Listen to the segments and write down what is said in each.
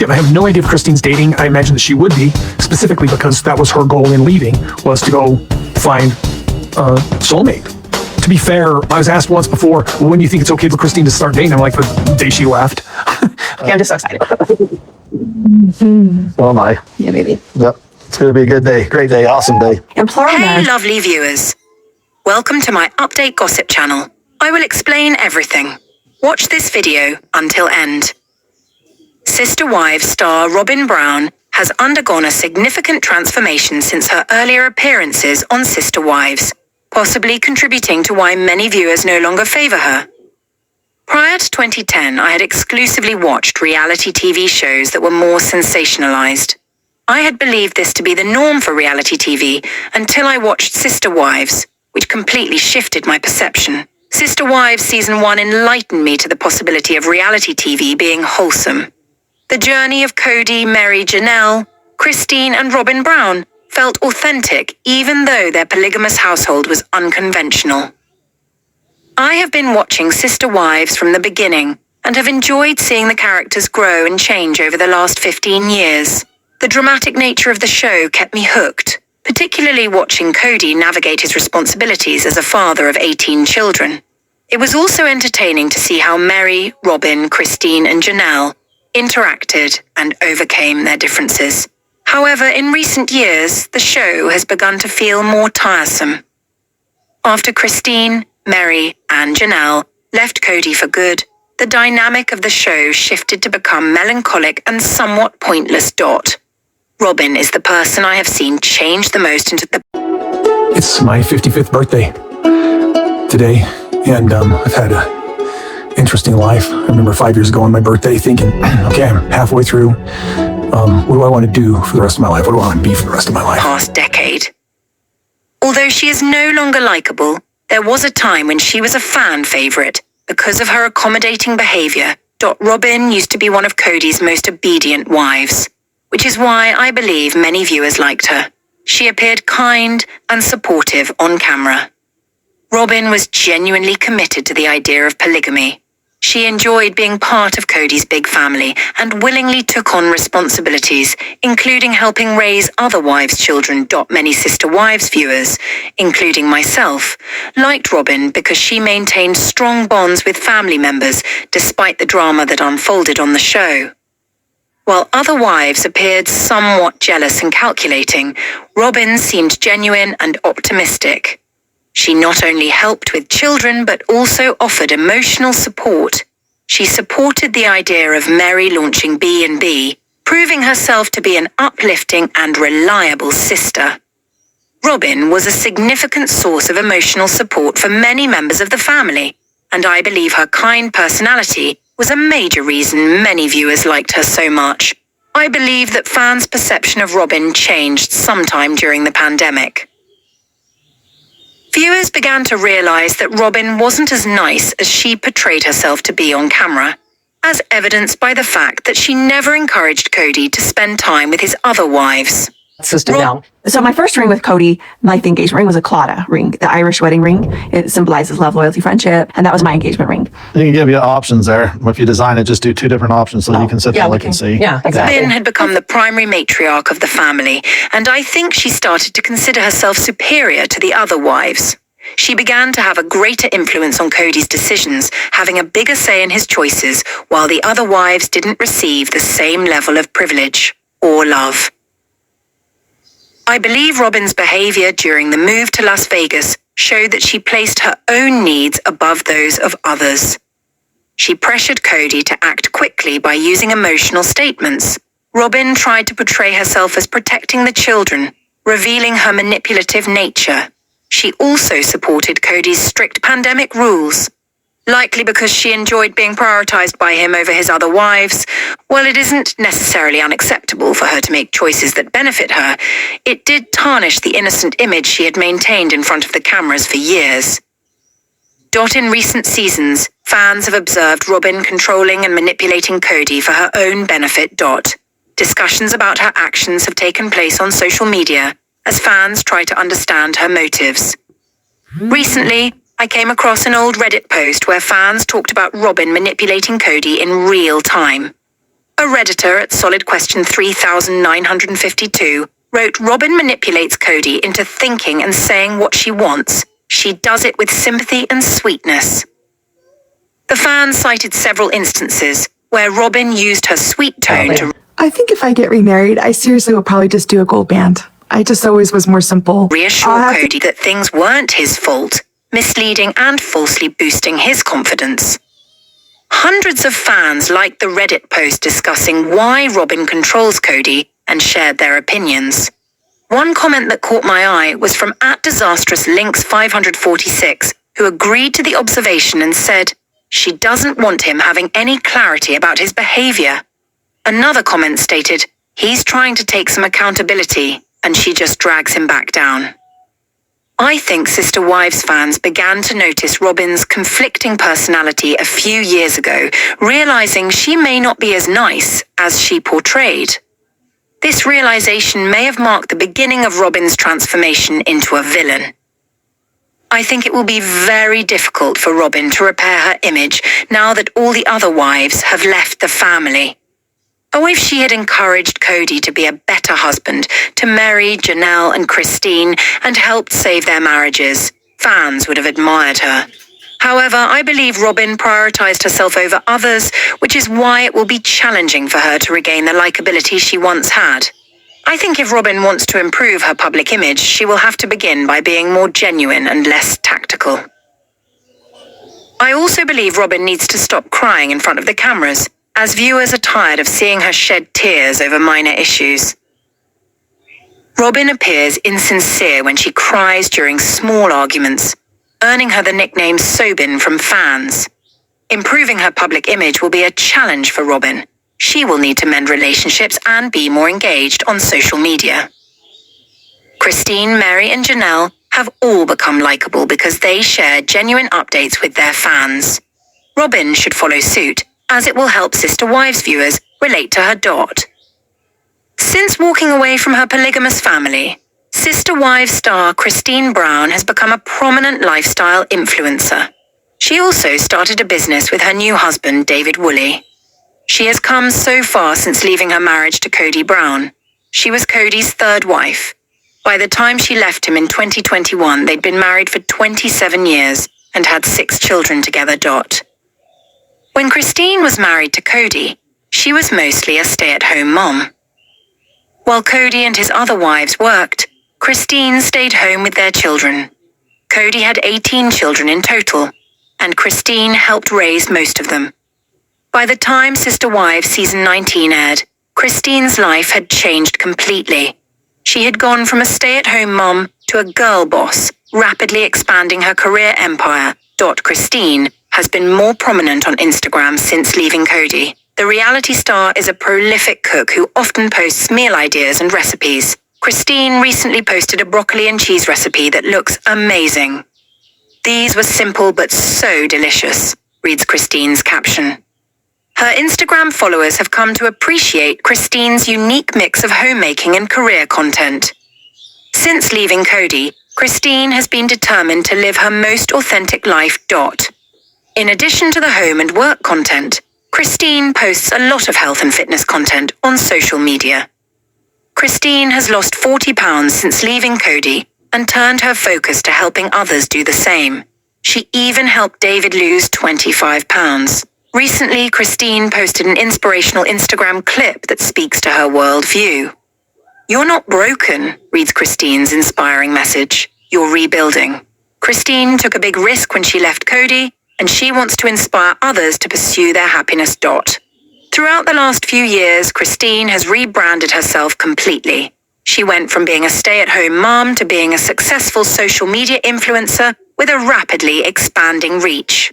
I have no idea if Christine's dating. I imagine that she would be, specifically because that was her goal in leaving, was to go find a soulmate. To be fair, I was asked once before, well, when do you think it's okay for Christine to start dating? I'm like, the day she left. Okay, I'm just so excited. Oh my. Yeah, baby. Yep. It's going to be a good day. Great day. Awesome day. Hey, lovely viewers. Welcome to my update gossip channel. I will explain everything. Watch this video until end. Sister Wives star Robyn Brown has undergone a significant transformation since her earlier appearances on Sister Wives, possibly contributing to why many viewers no longer favor her. Prior to 2010, I had exclusively watched reality TV shows that were more sensationalized. I had believed this to be the norm for reality TV until I watched Sister Wives, which completely shifted my perception. Sister Wives Season 1 enlightened me to the possibility of reality TV being wholesome. The journey of Kody, Meri, Janelle, Christine, and Robyn Brown felt authentic even though their polygamous household was unconventional. I have been watching Sister Wives from the beginning and have enjoyed seeing the characters grow and change over the last 15 years. The dramatic nature of the show kept me hooked, particularly watching Kody navigate his responsibilities as a father of 18 children. It was also entertaining to see how Meri, Robyn, Christine, and Janelle interacted and overcame their differences. However, in recent years, the show has begun to feel more tiresome. After Christine, Meri, and Janelle left Kody for good, the dynamic of the show shifted to become melancholic and somewhat pointless. Robyn is the person I have seen change the most into the... It's my 55th birthday today, and I've had a interesting life. I remember 5 years ago on my birthday thinking, okay, I'm halfway through. What do I want to do for the rest of my life? What do I want to be for the rest of my life? Past decade. Although she is no longer likable, there was a time when she was a fan favorite because of her accommodating behavior. Robyn used to be one of Kody's most obedient wives, which is why I believe many viewers liked her. She appeared kind and supportive on camera. Robyn was genuinely committed to the idea of polygamy. She enjoyed being part of Kody's big family and willingly took on responsibilities, including helping raise other wives' children. Many Sister Wives viewers, including myself, liked Robyn because she maintained strong bonds with family members despite the drama that unfolded on the show. While other wives appeared somewhat jealous and calculating, Robyn seemed genuine and optimistic. She not only helped with children, but also offered emotional support. She supported the idea of Meri launching B&B, proving herself to be an uplifting and reliable sister. Robyn was a significant source of emotional support for many members of the family, and I believe her kind personality was a major reason many viewers liked her so much. I believe that fans' perception of Robyn changed sometime during the pandemic. Viewers began to realize that Robyn wasn't as nice as she portrayed herself to be on camera, as evidenced by the fact that she never encouraged Kody to spend time with his other wives. Sister now. So my first ring with Kody, like the engagement ring, was a Claddagh ring, the Irish wedding ring. It symbolizes love, loyalty, friendship, and that was my engagement ring. They can give you options there. If you design it, just do 2 different options so that you can sit there and look and see. Yeah, exactly. Gwendlyn had become the primary matriarch of the family, and I think she started to consider herself superior to the other wives. She began to have a greater influence on Kody's decisions, having a bigger say in his choices, while the other wives didn't receive the same level of privilege or love. I believe Robyn's behavior during the move to Las Vegas showed that she placed her own needs above those of others. She pressured Kody to act quickly by using emotional statements. Robyn tried to portray herself as protecting the children, revealing her manipulative nature. She also supported Kody's strict pandemic rules. Likely because she enjoyed being prioritized by him over his other wives. While it isn't necessarily unacceptable for her to make choices that benefit her, it did tarnish the innocent image she had maintained in front of the cameras for years. In recent seasons, fans have observed Robyn controlling and manipulating Kody for her own benefit. Discussions about her actions have taken place on social media as fans try to understand her motives. Recently, I came across an old Reddit post where fans talked about Robyn manipulating Kody in real time. A Redditor at Solid Question 3952 wrote, Robyn manipulates Kody into thinking and saying what she wants. She does it with sympathy and sweetness. The fan cited several instances where Robyn used her sweet tone to I think if I get remarried, I seriously will probably just do a gold band. I just always was more simple. reassure Kody that things weren't his fault, misleading and falsely boosting his confidence. Hundreds of fans liked the Reddit post discussing why Robyn controls Kody and shared their opinions. One comment that caught my eye was from @DisastrousLinks546, who agreed to the observation and said, she doesn't want him having any clarity about his behavior. Another comment stated, he's trying to take some accountability and she just drags him back down. I think Sister Wives fans began to notice Robyn's conflicting personality a few years ago, realizing she may not be as nice as she portrayed. This realization may have marked the beginning of Robyn's transformation into a villain. I think it will be very difficult for Robyn to repair her image now that all the other wives have left the family. Oh, if she had encouraged Kody to be a better husband to Meri, Janelle, and Christine and helped save their marriages, fans would have admired her. However, I believe Robyn prioritized herself over others, which is why it will be challenging for her to regain the likability she once had. I think if Robyn wants to improve her public image, she will have to begin by being more genuine and less tactical. I also believe Robyn needs to stop crying in front of the cameras, as viewers are tired of seeing her shed tears over minor issues. Robyn appears insincere when she cries during small arguments, earning her the nickname Sobin from fans. Improving her public image will be a challenge for Robyn. She will need to mend relationships and be more engaged on social media. Christine, Meri, and Janelle have all become likable because they share genuine updates with their fans. Robyn should follow suit, as it will help Sister Wives viewers relate to her dot. Since walking away from her polygamous family, Sister Wives star ChristineBrown has become a prominent lifestyle influencer. She also started a business with her new husband, Devid. She has come so far since leaving her marriage to KodyBrown. She was Kody's third wife. By the time she left him in 2021, they'd been married for 27 years and had 6 children together. When Christine was married to Kody, she was mostly a stay-at-home mom. While Kody and his other wives worked, Christine stayed home with their children. Kody had 18 children in total, and Christine helped raise most of them. By the time Sister Wives Season 19 aired, Christine's life had changed completely. She had gone from a stay-at-home mom to a girl boss, rapidly expanding her career empire. Christine has been more prominent on Instagram since leaving Kody. The reality star is a prolific cook who often posts meal ideas and recipes. Christine recently posted a broccoli and cheese recipe that looks amazing. These were simple but so delicious, reads Christine's caption. Her Instagram followers have come to appreciate Christine's unique mix of homemaking and career content. Since leaving Kody, Christine has been determined to live her most authentic life. In addition to the home and work content, Christine posts a lot of health and fitness content on social media. Christine has lost 40 pounds since leaving Kody and turned her focus to helping others do the same. She even helped Devid lose 25 pounds. Recently, Christine posted an inspirational Instagram clip that speaks to her worldview. "You're not broken," reads Christine's inspiring message. "You're rebuilding." Christine took a big risk when she left Kody, and she wants to inspire others to pursue their happiness. Throughout the last few years, Christine has rebranded herself completely. She went from being a stay-at-home mom to being a successful social media influencer with a rapidly expanding reach.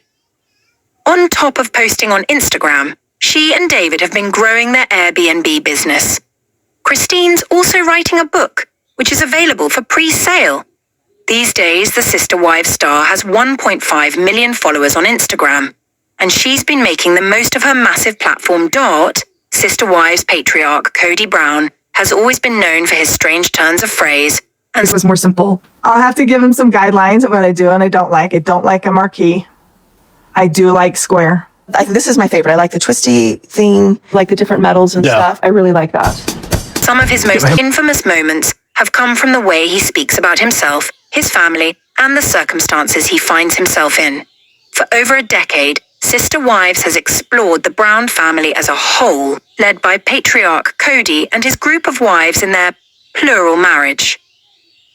On top of posting on Instagram, she and Devid have been growing their Airbnb business. Christine's also writing a book, which is available for pre-sale. These days, the Sister Wives star has 1.5 million followers on Instagram, and she's been making the most of her massive platform. Sister Wives patriarch KodyBrown has always been known for his strange turns of phrase, and This was more simple. I'll have to give him some guidelines of what I do and I don't like. I don't like a marquee. I do like square. This is my favorite. I like the twisty thing, like the different metals and stuff. I really like that. Some of his most infamous moments have come from the way he speaks about himself, his family, and the circumstances he finds himself in. For over a decade, Sister Wives has explored the Brown family as a whole, led by patriarch Kody and his group of wives in their plural marriage.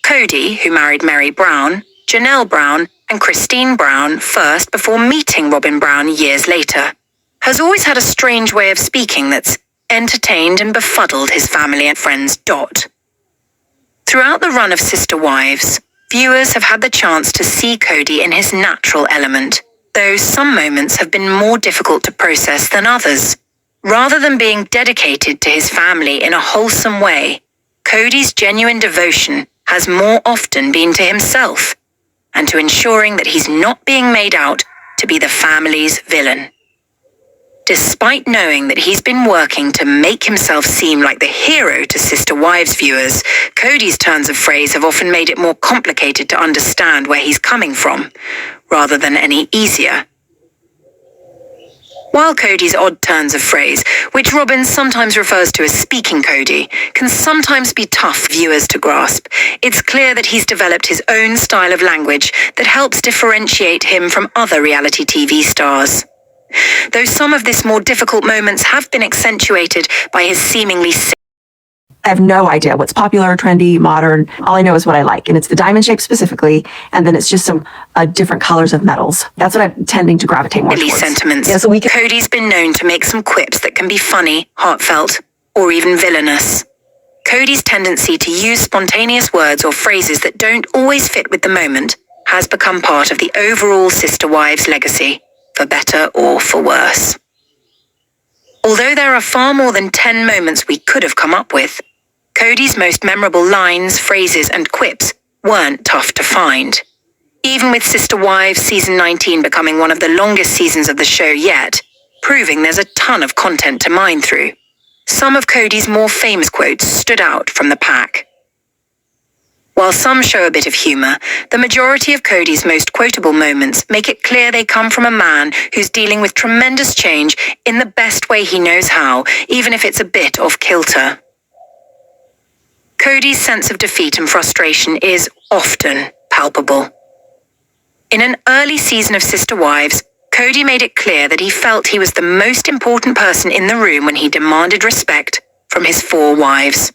Kody, who married MeriBrown, JanelleBrown, and ChristineBrown first before meeting Robyn Brown years later, has always had a strange way of speaking that's entertained and befuddled his family and friends. Throughout the run of Sister Wives, viewers have had the chance to see Kody in his natural element, though some moments have been more difficult to process than others. Rather than being dedicated to his family in a wholesome way, Kody's genuine devotion has more often been to himself, and to ensuring that he's not being made out to be the family's villain. Despite knowing that he's been working to make himself seem like the hero to Sister Wives viewers, Kody's turns of phrase have often made it more complicated to understand where he's coming from, rather than any easier. While Kody's odd turns of phrase, which Robyn sometimes refers to as speaking Kody, can sometimes be tough for viewers to grasp, it's clear that he's developed his own style of language that helps differentiate him from other reality TV stars. Though some of this more difficult moments have been accentuated by his seemingly I have no idea what's popular, trendy, modern. All I know is what I like, and it's the diamond shape specifically, and then it's just some different colors of metals. That's what I'm tending to gravitate more towards. sentiments. Yeah, so Kody's been known to make some quips that can be funny, heartfelt, or even villainous. Kody's tendency to use spontaneous words or phrases that don't always fit with the moment has become part of the overall Sister Wives legacy, for better or for worse. Although there are far more than 10 moments we could have come up with, Kody's most memorable lines, phrases, and quips weren't tough to find. Even with Sister Wives Season 19 becoming one of the longest seasons of the show yet, proving there's a ton of content to mine through, some of Kody's more famous quotes stood out from the pack. While some show a bit of humor, the majority of Kody's most quotable moments make it clear they come from a man who's dealing with tremendous change in the best way he knows how, even if it's a bit off kilter. Kody's sense of defeat and frustration is often palpable. In an early season of Sister Wives, Kody made it clear that he felt he was the most important person in the room when he demanded respect from his 4 wives.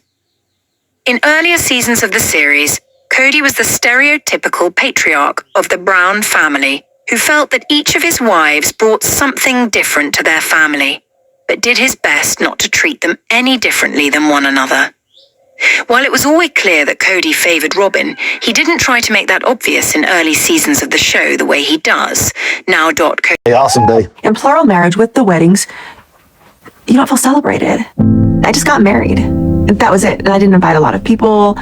In earlier seasons of the series, Kody was the stereotypical patriarch of the Brown family who felt that each of his wives brought something different to their family, but did his best not to treat them any differently than one another. While it was always clear that Kody favored Robyn, he didn't try to make that obvious in early seasons of the show the way he does. Now, Kody. Awesome day. In plural marriage with the weddings, you don't feel celebrated. I just got married. That was it. And I didn't invite a lot of people.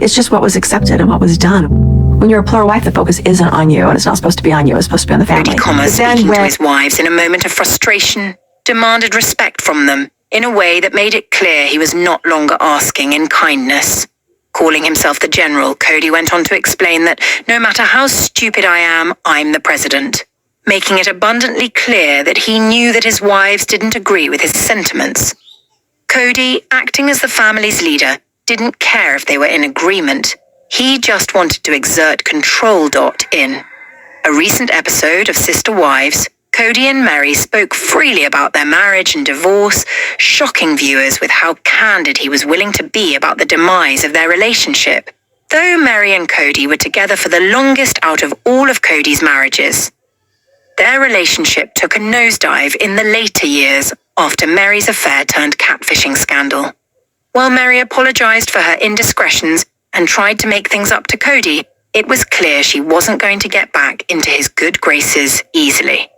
It's just what was accepted and what was done. When you're a plural wife, the focus isn't on you, and it's not supposed to be on you. It's supposed to be on the family. Kody, speaking to his wives in a moment of frustration, demanded respect from them in a way that made it clear he was not longer asking in kindness. Calling himself the general, Kody went on to explain that no matter how stupid I am, I'm the president, making it abundantly clear that he knew that his wives didn't agree with his sentiments. Kody, acting as the family's leader, didn't care if they were in agreement. He just wanted to exert control. In a recent episode of Sister Wives, Kody and Meri spoke freely about their marriage and divorce, shocking viewers with how candid he was willing to be about the demise of their relationship. Though Meri and Kody were together for the longest out of all of Kody's marriages, their relationship took a nosedive in the later years after Meri's affair turned catfishing scandal. While Meri apologized for her indiscretions and tried to make things up to Kody, it was clear she wasn't going to get back into his good graces easily.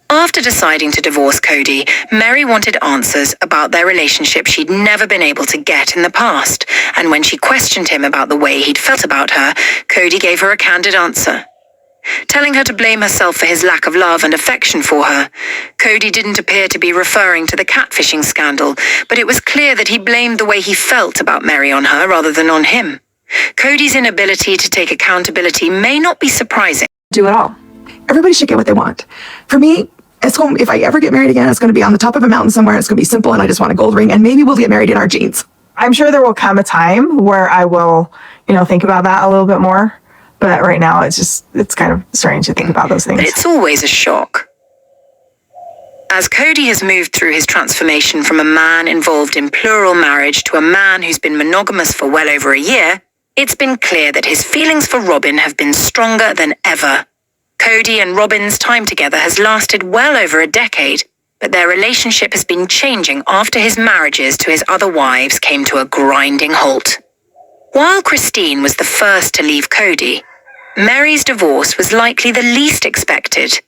After deciding to divorce Kody, Meri wanted answers about their relationship she'd never been able to get in the past, and when she questioned him about the way he'd felt about her, Kody gave her a candid answer. Telling her to blame herself for his lack of love and affection for her, Kody didn't appear to be referring to the catfishing scandal, but it was clear that he blamed the way he felt about Meri on her rather than on him. Kody's inability to take accountability may not be surprising. Do it all. Everybody should get what they want. For me, it's going, if I ever get married again, it's going to be on the top of a mountain somewhere. It's going to be simple, and I just want a gold ring, and maybe we'll get married in our jeans. I'm sure there will come a time where I will, think about that a little bit more. But right now, it's kind of strange to think about those things. But it's always a shock. As Kody has moved through his transformation from a man involved in plural marriage to a man who's been monogamous for well over a year, it's been clear that his feelings for Robyn have been stronger than ever. Kody and Robyn's time together has lasted well over a decade, but their relationship has been changing after his marriages to his other wives came to a grinding halt. While Christine was the first to leave Kody, Mary's divorce was likely the least expected,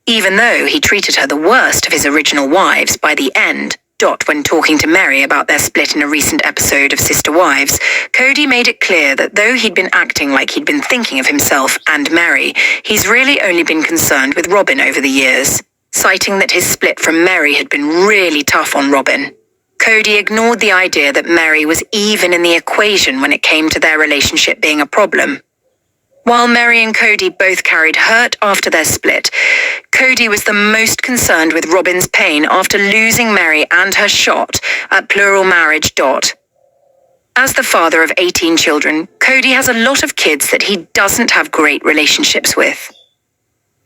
even though he treated her the worst of his original wives by the end. When talking to Meri about their split in a recent episode of Sister Wives, Kody made it clear that though he'd been acting like he'd been thinking of himself and Meri, he's really only been concerned with Robyn over the years, citing that his split from Meri had been really tough on Robyn. Kody ignored the idea that Meri was even in the equation when it came to their relationship being a problem. While Meri and Kody both carried hurt after their split, Kody was the most concerned with Robyn's pain after losing Meri and her shot at plural marriage. As the father of 18 children, Kody has a lot of kids that he doesn't have great relationships with.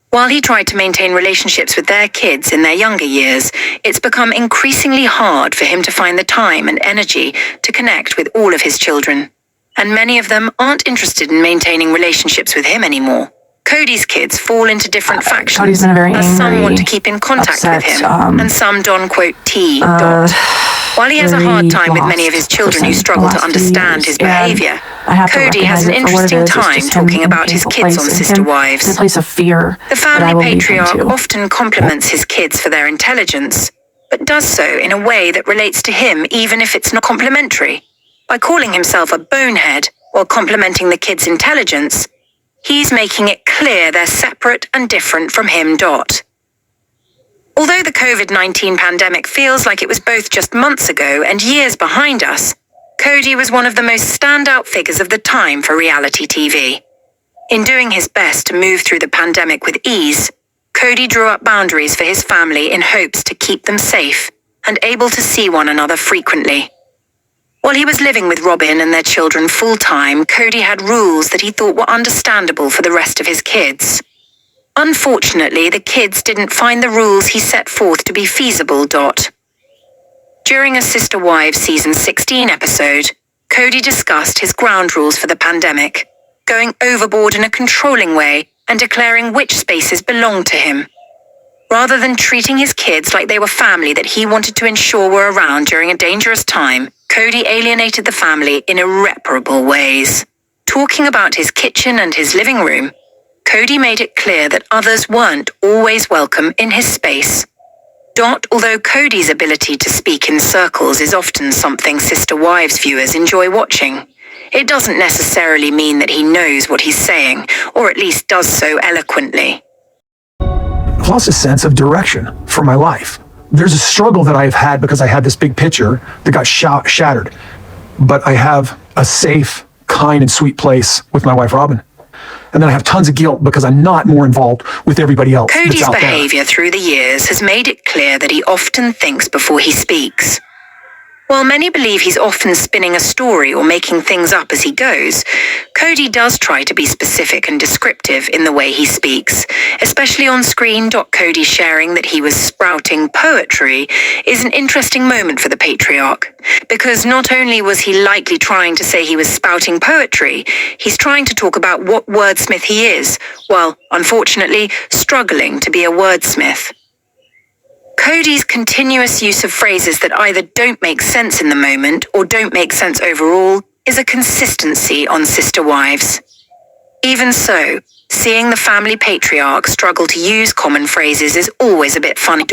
While he tried to maintain relationships with their kids in their younger years, it's become increasingly hard for him to find the time and energy to connect with all of his children. And many of them aren't interested in maintaining relationships with him anymore. Kody's kids fall into different factions, Kody's been very as some angry, want to keep in contact upset, with him, and some don quote T. While he has a hard time with many of his children who struggle to understand his behavior, Kody has an interesting time talking about his kids on Sister Wives. In a place of fear. The family patriarch often compliments his kids for their intelligence, but does so in a way that relates to him even if it's not complimentary. By calling himself a bonehead while complimenting the kids' intelligence, he's making it clear they're separate and different from him. Although the COVID-19 pandemic feels like it was both just months ago and years behind us, Kody was one of the most standout figures of the time for reality TV. In doing his best to move through the pandemic with ease, Kody drew up boundaries for his family in hopes to keep them safe and able to see one another frequently. While he was living with Robyn and their children full-time, Kody had rules that he thought were understandable for the rest of his kids. Unfortunately, the kids didn't find the rules he set forth to be feasible. During a Sister Wives Season 16 episode, Kody discussed his ground rules for the pandemic, going overboard in a controlling way and declaring which spaces belonged to him. Rather than treating his kids like they were family that he wanted to ensure were around during a dangerous time, Kody alienated the family in irreparable ways. Talking about his kitchen and his living room, Kody made it clear that others weren't always welcome in his space. Although Kody's ability to speak in circles is often something Sister Wives viewers enjoy watching, it doesn't necessarily mean that he knows what he's saying, or at least does so eloquently. I've lost a sense of direction for my life. There's a struggle that I've had because I had this big picture that got shattered. But I have a safe, kind, and sweet place with my wife, Robyn. And then I have tons of guilt because I'm not more involved with everybody else that's Kody's out there. behavior through the years has made it clear that he often thinks before he speaks. While many believe he's often spinning a story or making things up as he goes, Kody does try to be specific and descriptive in the way he speaks, especially on screen. Kody sharing that he was sprouting poetry is an interesting moment for the patriarch, because not only was he likely trying to say he was spouting poetry, he's trying to talk about what wordsmith he is, while, unfortunately, struggling to be a wordsmith. Kody's continuous use of phrases that either don't make sense in the moment or don't make sense overall is a consistency on Sister Wives. Even so, seeing the family patriarch struggle to use common phrases is always a bit funny.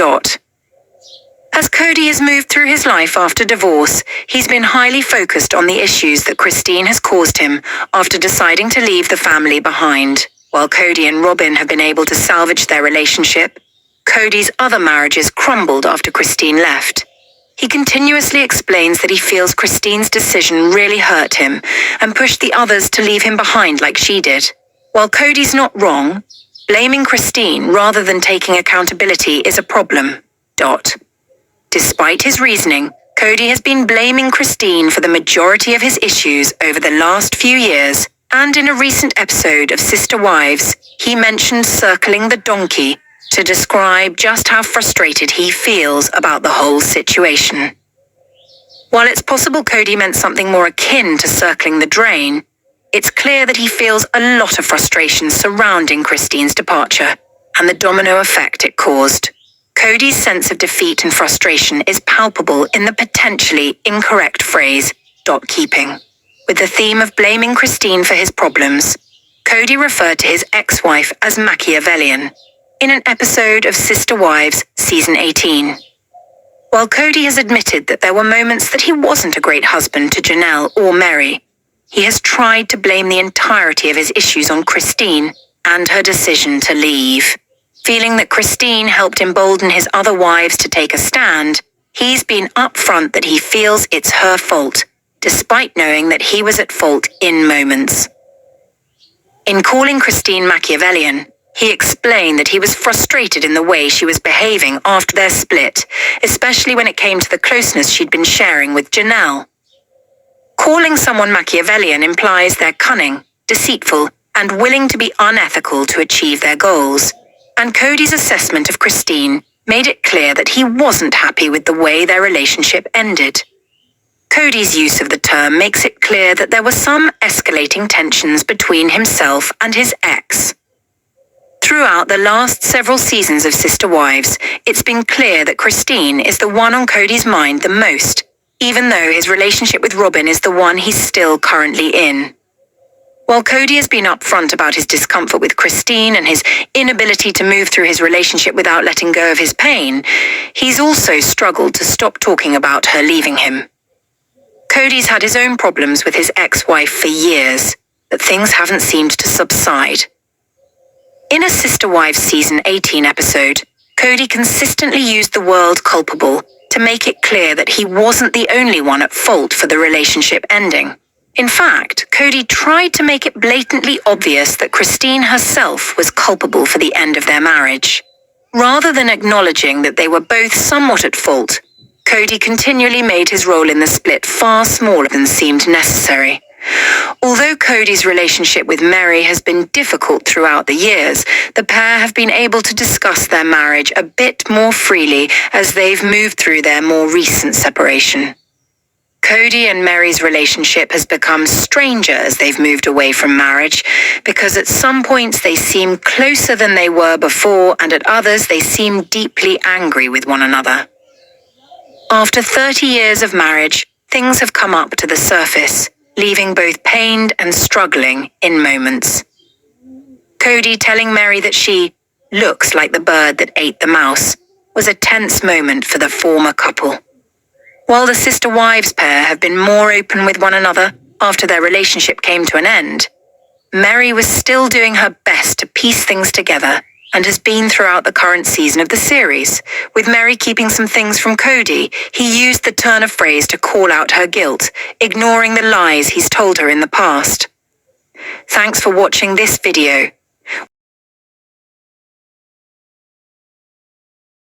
As Kody has moved through his life after divorce, he's been highly focused on the issues that Christine has caused him after deciding to leave the family behind. While Kody and Robyn have been able to salvage their relationship, Kody's other marriages crumbled after Christine left. He continuously explains that he feels Christine's decision really hurt him and pushed the others to leave him behind like she did. While Kody's not wrong, Blaming Christine rather than taking accountability is a problem. Despite his reasoning, Kody has been blaming Christine for the majority of his issues over the last few years, and in a recent episode of Sister Wives, he mentioned circling the donkey to describe just how frustrated he feels about the whole situation. While it's possible Kody meant something more akin to circling the drain, it's clear that he feels a lot of frustration surrounding Christine's departure and the domino effect it caused. Kody's sense of defeat and frustration is palpable in the potentially incorrect phrase, "keeping." With the theme of blaming Christine for his problems, Kody referred to his ex-wife as Machiavellian in an episode of Sister Wives, Season 18. While Kody has admitted that there were moments that he wasn't a great husband to Janelle or Meri, he has tried to blame the entirety of his issues on Christine and her decision to leave. Feeling that Christine helped embolden his other wives to take a stand, he's been upfront that he feels it's her fault, despite knowing that he was at fault in moments. In calling Christine Machiavellian, he explained that he was frustrated in the way she was behaving after their split, especially when it came to the closeness she'd been sharing with Janelle. Calling someone Machiavellian implies they're cunning, deceitful, and willing to be unethical to achieve their goals. And Kody's assessment of Christine made it clear that he wasn't happy with the way their relationship ended. Kody's use of the term makes it clear that there were some escalating tensions between himself and his ex. Throughout the last several seasons of Sister Wives, it's been clear that Christine is the one on Kody's mind the most, even though his relationship with Robyn is the one he's still currently in. While Kody has been upfront about his discomfort with Christine and his inability to move through his relationship without letting go of his pain, he's also struggled to stop talking about her leaving him. Kody's had his own problems with his ex-wife for years, but things haven't seemed to subside. In a Sister Wives Season 18 episode, Kody consistently used the word culpable to make it clear that he wasn't the only one at fault for the relationship ending. In fact, Kody tried to make it blatantly obvious that Christine herself was culpable for the end of their marriage. Rather than acknowledging that they were both somewhat at fault, Kody continually made his role in the split far smaller than seemed necessary. Although Kody's relationship with Meri has been difficult throughout the years, the pair have been able to discuss their marriage a bit more freely as they've moved through their more recent separation. Kody and Meri's relationship has become stranger as they've moved away from marriage, because at some points they seem closer than they were before, and at others they seem deeply angry with one another. After 30 years of marriage, things have come up to the surface, leaving both pained and struggling in moments. Kody telling Meri that she looks like the bird that ate the mouse was a tense moment for the former couple. While the Sister Wives pair have been more open with one another after their relationship came to an end, Meri was still doing her best to piece things together and has been throughout the current season of the series. With Meri keeping some things from Kody, he used the turn of phrase to call out her guilt, ignoring the lies he's told her in the past. Thanks for watching this video.